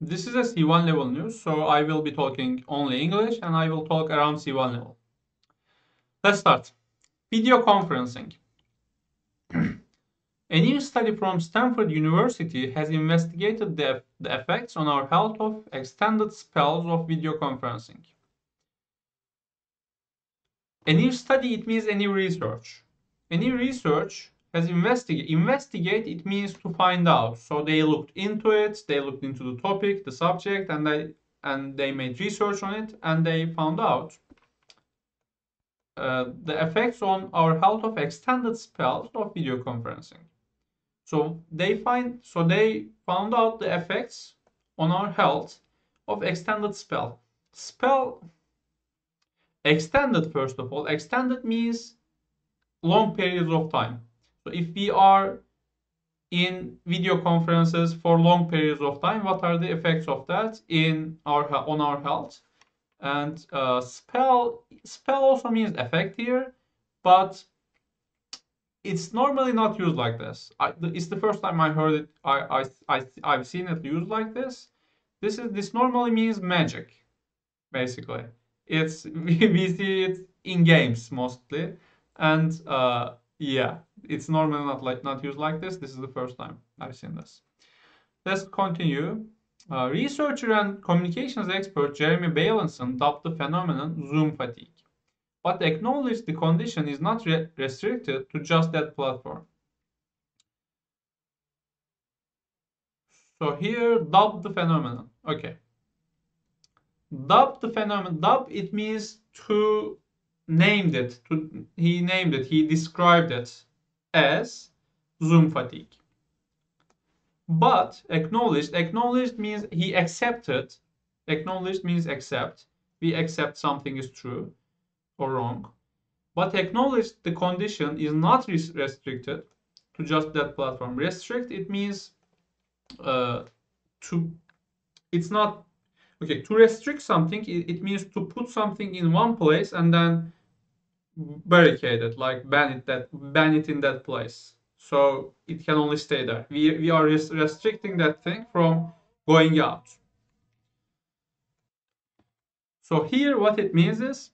This is a C1 level news, so I will be talking only English and I will talk around C1 level. Let's start. Video conferencing. A new study from Stanford University has investigated the effects on our health of extended spells of video conferencing. A new study, it means a new research. A new research has investigate, it means to find out. So they looked into it, they looked into the topic, the subject, and they made research on it, and they found out the effects on our health of extended spells of video conferencing. So they found out the effects on our health of extended spell. Extended, first of all, extended means long periods of time. So if we are in video conferences for long periods of time, what are the effects of that on our health? And spell also means effect here, but it's normally not used like this. It's the first time I heard it. I've seen it used like this. This normally means magic, basically. It's we see it in games mostly, and yeah, it's normally not used like this. This is the first time I've seen this. Let's continue. Researcher and communications expert Jeremy Bailenson dubbed the phenomenon Zoom fatigue, but acknowledged the condition is not restricted to just that platform. So here, dub the phenomenon. Okay. Dub the phenomenon. Dub, it means to named it. He named it. He described it as Zoom fatigue. But acknowledged means he accepted. Acknowledged means accept. We accept something is true or wrong. But acknowledged the condition is not restricted to just that platform. Restrict, it means it's not okay. To restrict something, it means to put something in one place and then barricade it, like ban it in that place, so it can only stay there. We are restricting that thing from going out. So here what it means is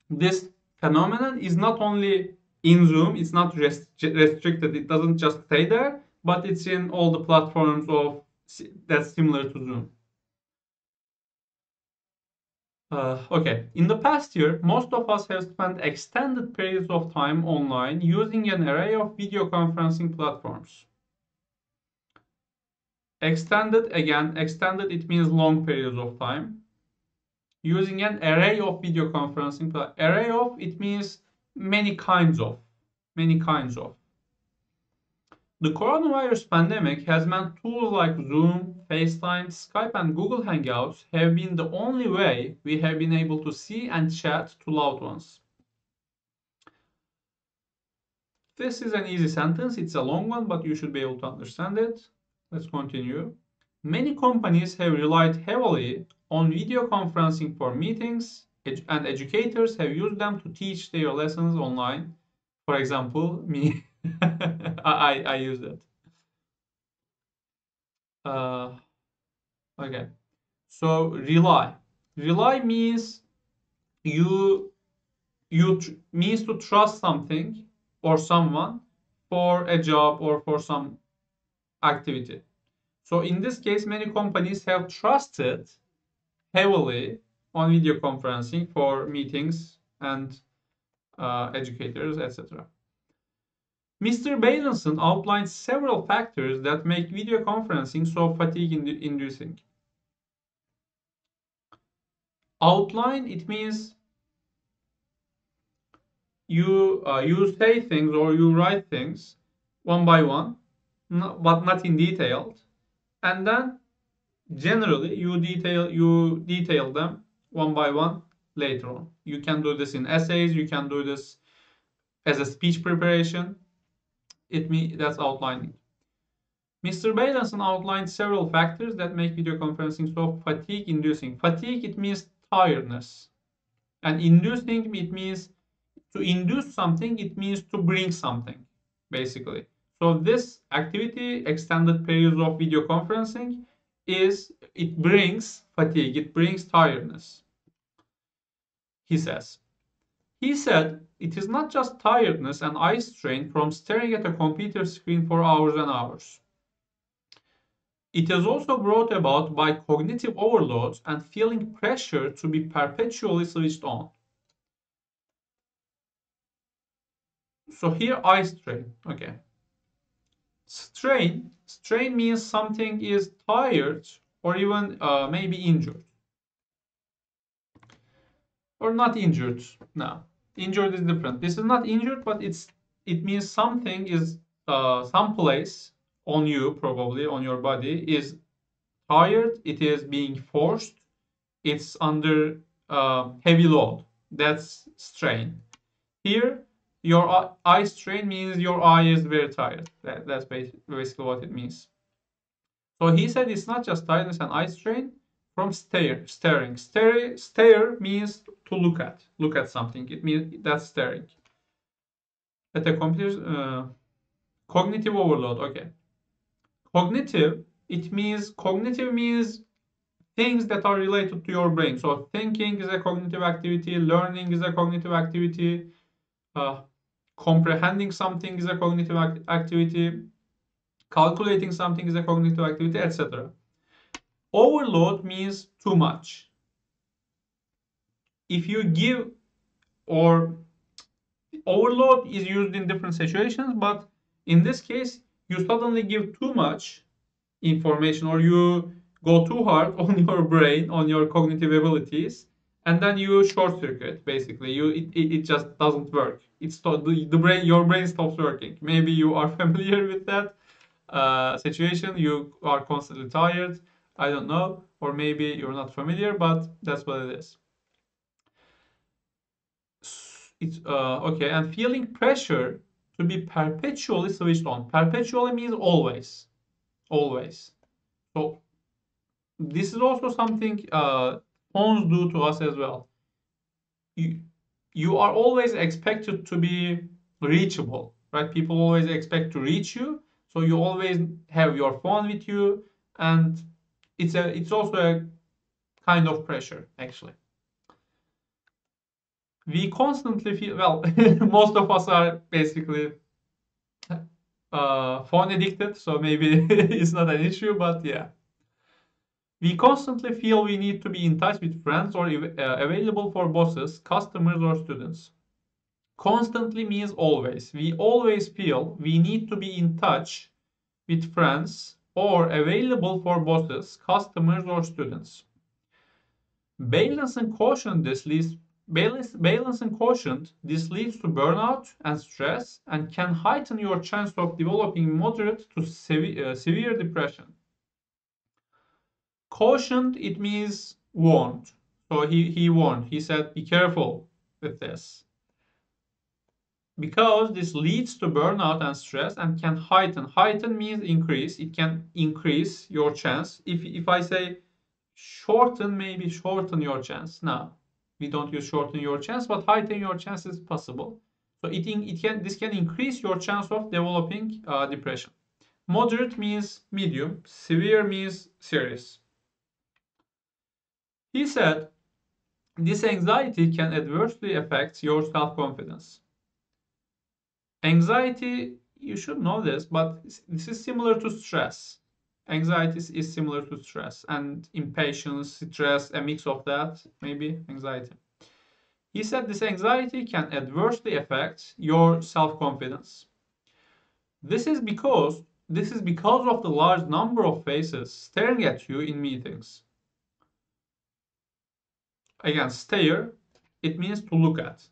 this phenomenon is not only in Zoom, it's not restricted, it doesn't just stay there, but it's in all the platforms of that's similar to Zoom. Okay, in the past year, most of us have spent extended periods of time online using an array of video conferencing platforms. Extended, again, extended, it means long periods of time. Using an array of video conferencing platforms. Array of, it means many kinds of. Many kinds of. The coronavirus pandemic has meant tools like Zoom, FaceTime, Skype, and Google Hangouts have been the only way we have been able to see and chat to loved ones. This is an easy sentence. It's a long one, but you should be able to understand it. Let's continue. Many companies have relied heavily on video conferencing for meetings, and educators have used them to teach their lessons online. For example, me. I use it. Okay. So rely means you means to trust something or someone for a job or for some activity. So in this case, many companies have trusted heavily on video conferencing for meetings and educators, etc. Mr. Bailenson outlined several factors that make video conferencing so fatigue-inducing. Outline, it means you say things or you write things one by one, but not in detail, and then generally you detail them one by one later on. You can do this in essays, you can do this as a speech preparation. That's outlining. Mr. Bailenson outlined several factors that make video conferencing so fatigue-inducing. Fatigue, it means tiredness, and inducing, it means to induce something, it means to bring something, basically. So this activity, extended periods of video conferencing, is it brings fatigue, it brings tiredness, he says. He said it is not just tiredness and eye strain from staring at a computer screen for hours and hours. It is also brought about by cognitive overload and feeling pressure to be perpetually switched on. So here eye strain. Okay. Strain means something is tired or even maybe injured. Or not injured. No. Injured is different. This is not injured, but it means something is someplace on you, probably on your body, is tired. It is being forced. It's under heavy load. That's strain. Here, your eye strain means your eye is very tired. That's basically what it means. So he said it's not just tiredness and eye strain from staring. Stare means to look at something. It means that's staring. At a computer, cognitive overload. Okay, cognitive means things that are related to your brain. So thinking is a cognitive activity, learning is a cognitive activity, uh, comprehending something is a cognitive activity, calculating something is a cognitive activity, etc. Overload means too much. If you give, or overload is used in different situations, but in this case, you suddenly give too much information, or you go too hard on your brain, on your cognitive abilities, and then you short circuit. Basically, it just doesn't work. The brain, your brain stops working. Maybe you are familiar with that situation. You are constantly tired. I don't know, or maybe you're not familiar, but that's what it is. It's okay. And feeling pressure to be perpetually switched on. Perpetually means always, always. So this is also something phones do to us as well. You, you are always expected to be reachable, right? People always expect to reach you, so you always have your phone with you, and it's also a kind of pressure, actually. We constantly feel, well, most of us are basically phone addicted, so maybe it's not an issue, but yeah. We constantly feel we need to be in touch with friends or available for bosses, customers, or students. Constantly means always. We always feel we need to be in touch with friends or available for bosses, customers, or students. Balance and quotient this leads balance and quotient this leads to burnout and stress and can heighten your chance of developing moderate to severe depression. Cautioned, it means warned. So he warned. He said, be careful with this. Because this leads to burnout and stress and can heighten. Heighten means increase. It can increase your chance. If I say shorten, maybe shorten your chance. No, we don't use shorten your chance, but heighten your chance is possible. So this can increase your chance of developing depression. Moderate means medium. Severe means serious. He said, this anxiety can adversely affect your self-confidence. Anxiety, you should know this, but this is similar to stress. Anxiety is similar to stress, and impatience, stress, a mix of that, maybe anxiety. He said this anxiety can adversely affect your self-confidence. This is because of the large number of faces staring at you in meetings. Again, stare, it means to look at.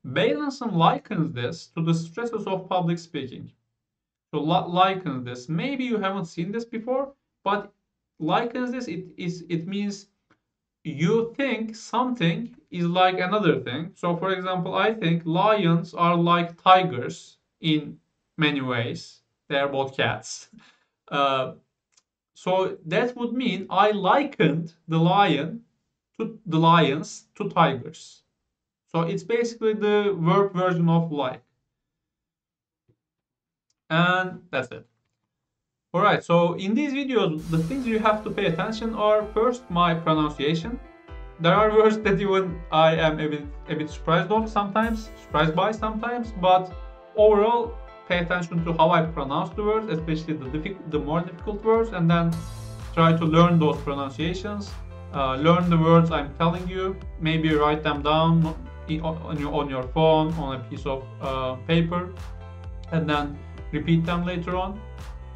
Balanson likens this to the stresses of public speaking. So likens this. Maybe you haven't seen this before, but likens this, it means you think something is like another thing. So for example, I think lions are like tigers in many ways. They are both cats. So that would mean I likened the lions to tigers. So it's basically the verb version of like. And that's it. Alright, so in these videos, the things you have to pay attention are first my pronunciation. There are words that even I am a bit surprised by sometimes, but overall pay attention to how I pronounce the words, especially the more difficult words, and then try to learn those pronunciations. Learn the words I'm telling you, maybe write them down on your phone, on a piece of paper, and then repeat them later on,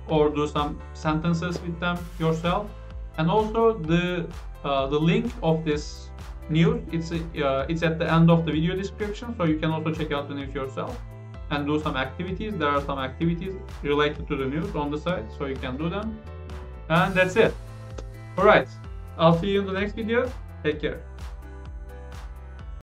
or do some sentences with them yourself. And also the link of this news, it's at the end of the video description, so you can also check out the news yourself and do some activities. There are some activities related to the news on the site, so you can do them. And that's it. Alright, I'll see you in the next video. Take care.